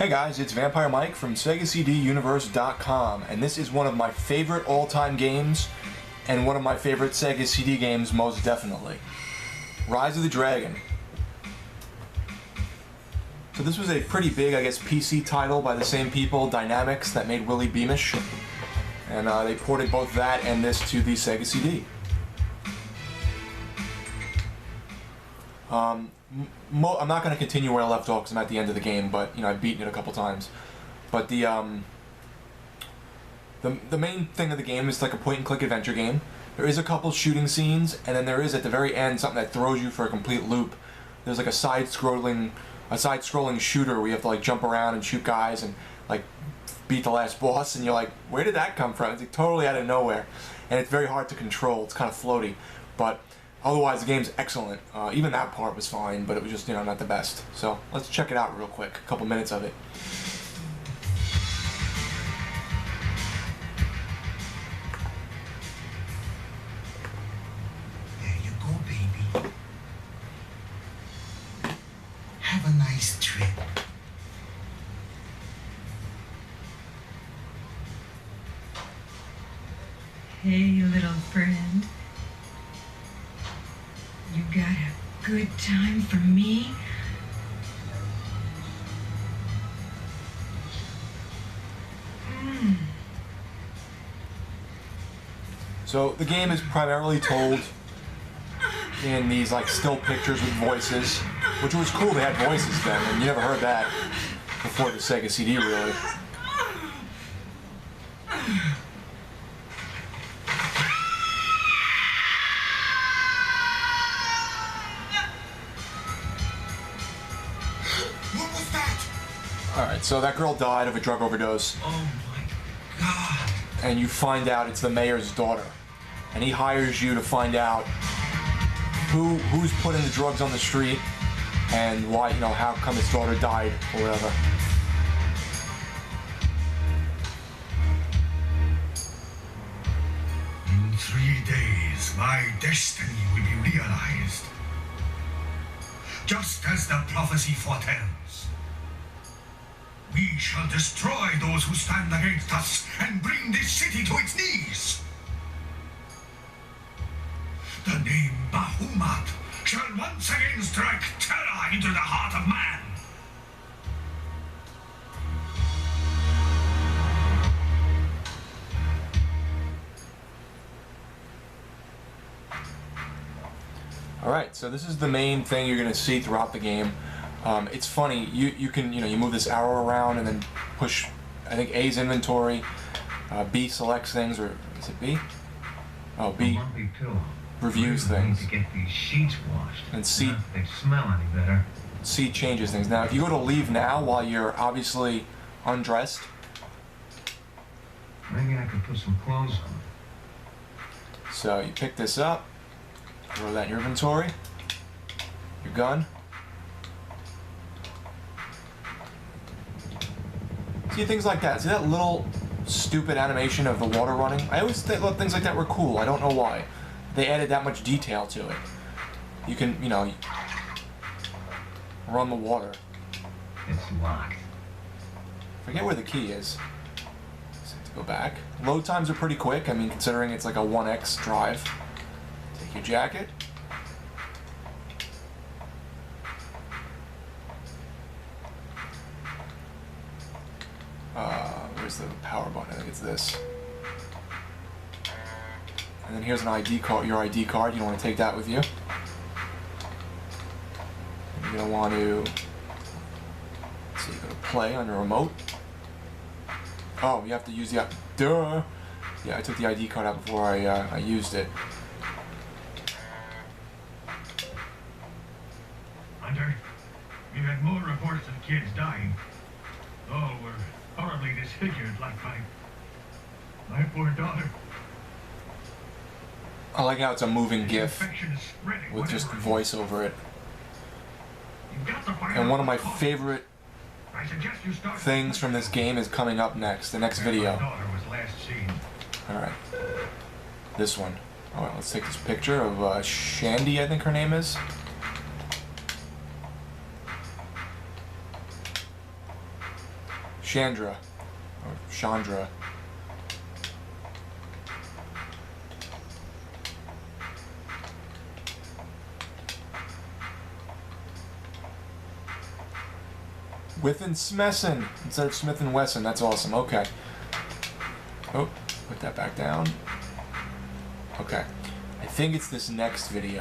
Hey guys, it's Vampire Mike from SegaCDUniverse.com, and this is one of my favorite all-time games, and one of my favorite Sega CD games most definitely. Rise of the Dragon. So this was a pretty big, I guess, PC title by the same people, Dynamics, that made Willy Beamish, and they ported both that and this to the Sega CD. I'm not going to continue where I left off because I'm at the end of the game, but you know, I've beaten it a couple times. But the main thing of the game is like a point-and-click adventure game. There is a couple shooting scenes, and then there is at the very end something that throws you for a complete loop. There's like a side-scrolling shooter where you have to like jump around and shoot guys and like beat the last boss, and you're like, where did that come from? It's like totally out of nowhere, and it's very hard to control. It's kind of floaty, but otherwise the game's excellent. Even that part was fine, but it was just, you know, not the best. So let's check it out real quick, a couple minutes of it. There you go, baby. Have a nice trip. Hey, little friend. You got a good time for me? So the game is primarily told in these like still pictures with voices, which was cool. They had voices then, and you never heard that before the Sega CD, really. Alright, so that girl died of a drug overdose. Oh my God. And you find out it's the mayor's daughter. And he hires you to find out who's putting the drugs on the street and why, you know, how come his daughter died or whatever. In 3 days, my destiny will be realized. Just as the prophecy foretells. We shall destroy those who stand against us and bring this city to its knees. The name Bahamut shall once again strike terror into the heart of man. Alright, so this is the main thing you're going to see throughout the game. It's funny, you can, you know, you move this arrow around and then push, I think A's inventory, B selects things, or is it B? Oh, B reviews things. To get these sheets washed. And C, if they smell any better. C changes things. Now, if you go to leave now while you're obviously undressed, Maybe I could put some clothes on. so you pick this up, throw that in your inventory, your gun. See, things like that. See that little stupid animation of the water running? I always thought things like that were cool. I don't know why. They added that much detail to it. You can, you know, run the water. It's locked. Forget where the key is. So to go back. Load times are pretty quick. I mean, considering it's like a 1X drive. Take your jacket. Where's the power button? I think it's this. And then here's an ID card, your ID card. You don't want to take that with you. You're going to want to, so you go to play on your remote. Oh, you have to use the, duh! Yeah, I took the ID card out before I used it. Hunter, we've had more reports of kids dying. All were horribly disfigured, like my poor daughter. I like how it's a moving The GIF infection is spreading with just whatever. voice over it. You've got to find And out one of my the cause. favorite I suggest you start things from this game is coming up next, the next where my video. daughter was last seen. Alright. This one. Alright, let's take this picture of Shandy, I think her name is. Chandra. Or Chandra. Within Smessen instead of Smith and Wesson. That's awesome. Okay. Oh, put that back down. Okay. I think it's this next video.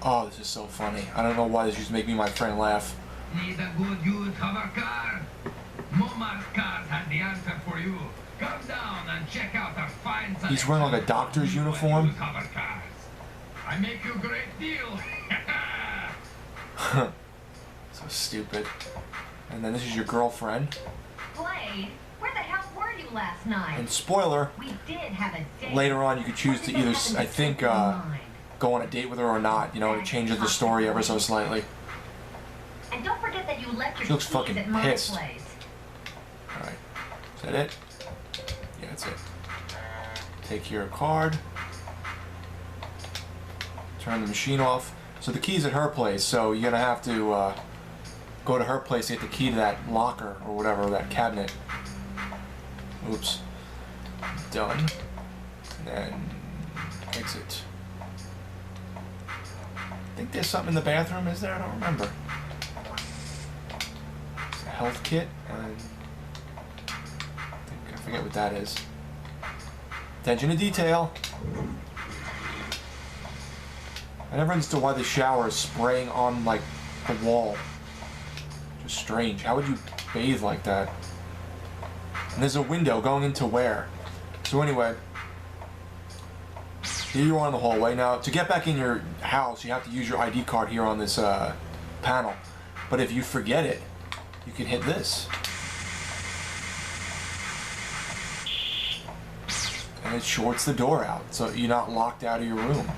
Oh, this is so funny. I don't know why this used to make me and my friend laugh. Need a good used hover car? Momar's Cars has the answer for you. Come down and check out our fine selection. He's wearing like a doctor's uniform. Used hover cars. I make you a great deal. So stupid. And then this is your girlfriend. Blade, where the hell were you last night? And spoiler, We did have a date. later on you could choose to either, I think, go on a date with her or not. You know, it changes the story ever so slightly. And don't forget that you left your She looks keys fucking at my pissed. place. Alright. Is that it? Yeah, that's it. Take your card. Turn the machine off. So the key's at her place, so you're gonna have to go to her place to get the key to that locker or whatever, that cabinet. Oops. Done. And then exit. I think there's something in the bathroom, is there? I don't remember. It's a health kit, and I forget what that is. Attention to detail. I never understood why the shower is spraying on, like, the wall. Just strange. How would you bathe like that? And there's a window going into where? So anyway, here you are in the hallway. Now, to get back in your house, you have to use your ID card here on this panel. But if you forget it, you can hit this. And it shorts the door out, so you're not locked out of your room.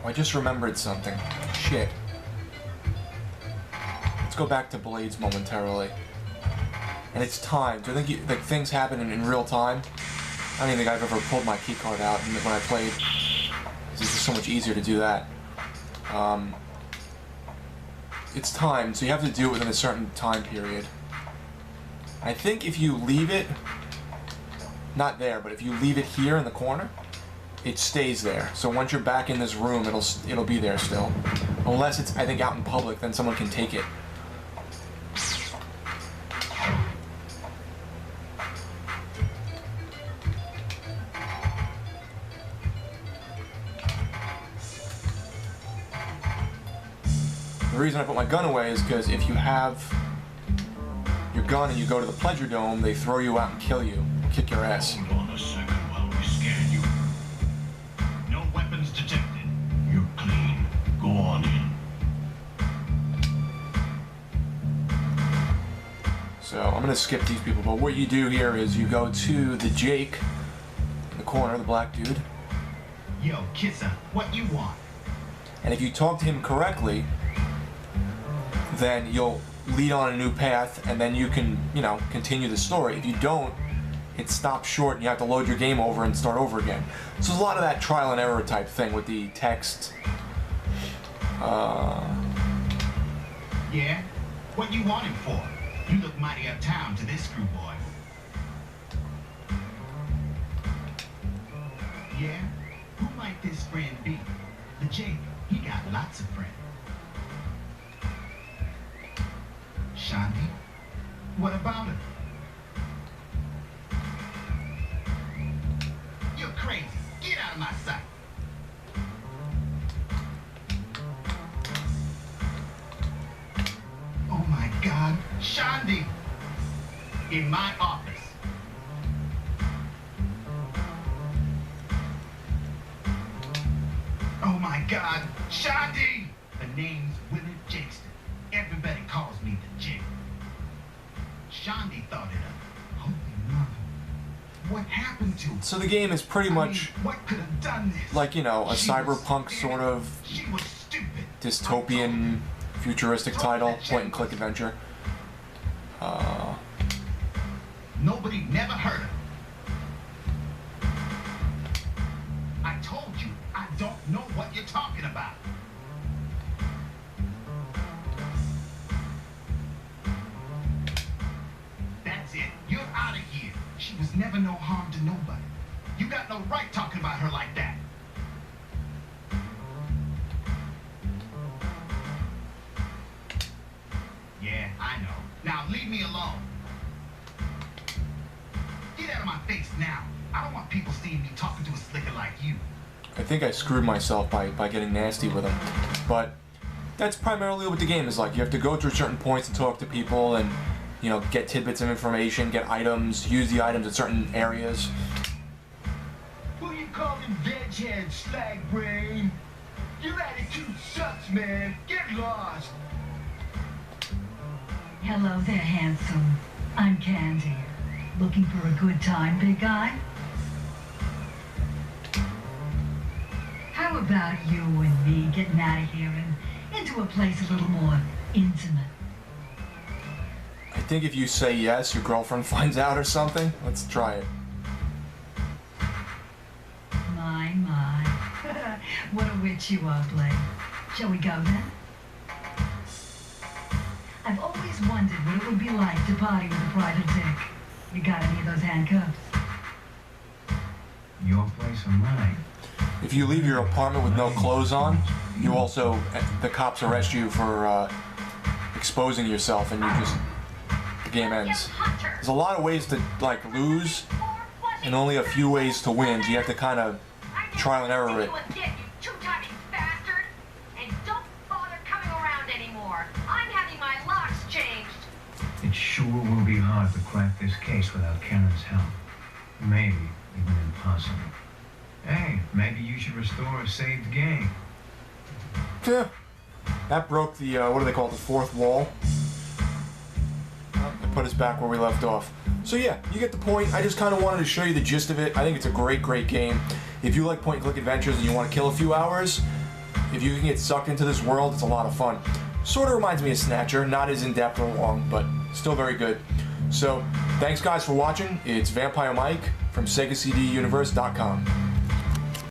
I just remembered something. Shit. Let's go back to Blades momentarily. And it's time. Do you think like things happen in real time? I don't even think I've ever pulled my key card out when I played. It's just so much easier to do that. It's time, so you have to do it within a certain time period. I think if you leave it, not there, but if you leave it here in the corner, it stays there. So once you're back in this room, it'll be there still. Unless it's, I think, out in public, then someone can take it. The reason I put my gun away is because if you have your gun and you go to the Pleasure Dome, they throw you out and kill you, kick your ass. Hold on a second while we scan you. No weapons detected. You're clean. Go on in. So I'm gonna skip these people, but what you do here is you go to the Jake in the corner, the black dude, Yo, Kissa, what you want? and if you talk to him correctly, then you'll lead on a new path, and then you can, you know, continue the story. If you don't, it stops short and you have to load your game over and start over again. So there's a lot of that trial and error type thing with the text. Yeah? What you want him for? You look mighty uptown to this screw boy. Yeah? Who might this friend be? The Jake, he got lots of friends. Shanti? What about her? You're crazy. Get out of my sight. Oh my God, Shanti! In my office. Oh my God, Shanti! Her name's Willard Jakeston. Everybody calls me the Jake. Shanti thought it up. Holy mother. What happened to her? So the game is pretty much What could have done this? like, you know, a She was cyberpunk scared. sort of She was stupid. dystopian, futuristic title, point-and-click adventure. Nobody never heard of her. never no harm to nobody. You got no right talking about her like that. Yeah, I know. Now leave me alone. Get out of my face now. I don't want people seeing me talking to a slicker like you. I think I screwed myself by getting nasty with him. But that's primarily what the game is like. You have to go through certain points and talk to people and, you know, get tidbits of information, get items, use the items in certain areas. Who you calling veg-head, slag brain? Your attitude sucks, man. Get lost. Hello there, handsome. I'm Candy. Looking for a good time, big guy? How about you and me getting out of here and into a place a little more intimate? I think if you say yes, your girlfriend finds out or something. Let's try it. My. What a witch you are, Blake. Shall we go then? I've always wondered what it would be like to party with a private dick. You got any of those handcuffs? Your place or mine? If you leave your apartment with no clothes on, you also, the cops arrest you for exposing yourself, and you just, the game ends. There's a lot of ways to like lose, and only a few ways to win. So you have to kind of trial and error it. It sure will be hard to crack this case without Karen's help. Maybe even impossible. Hey, maybe you should restore a saved game. Yeah. That broke the, what do they call it, the fourth wall. It put us back where we left off. So yeah, you get the point. I just kind of wanted to show you the gist of it. I think it's a great game. If you like point-and-click adventures and you want to kill a few hours, if you can get sucked into this world, it's a lot of fun. Sort of reminds me of Snatcher, not as in-depth or long, but still very good. So, thanks guys for watching. It's Vampire Mike from SegaCDUniverse.com.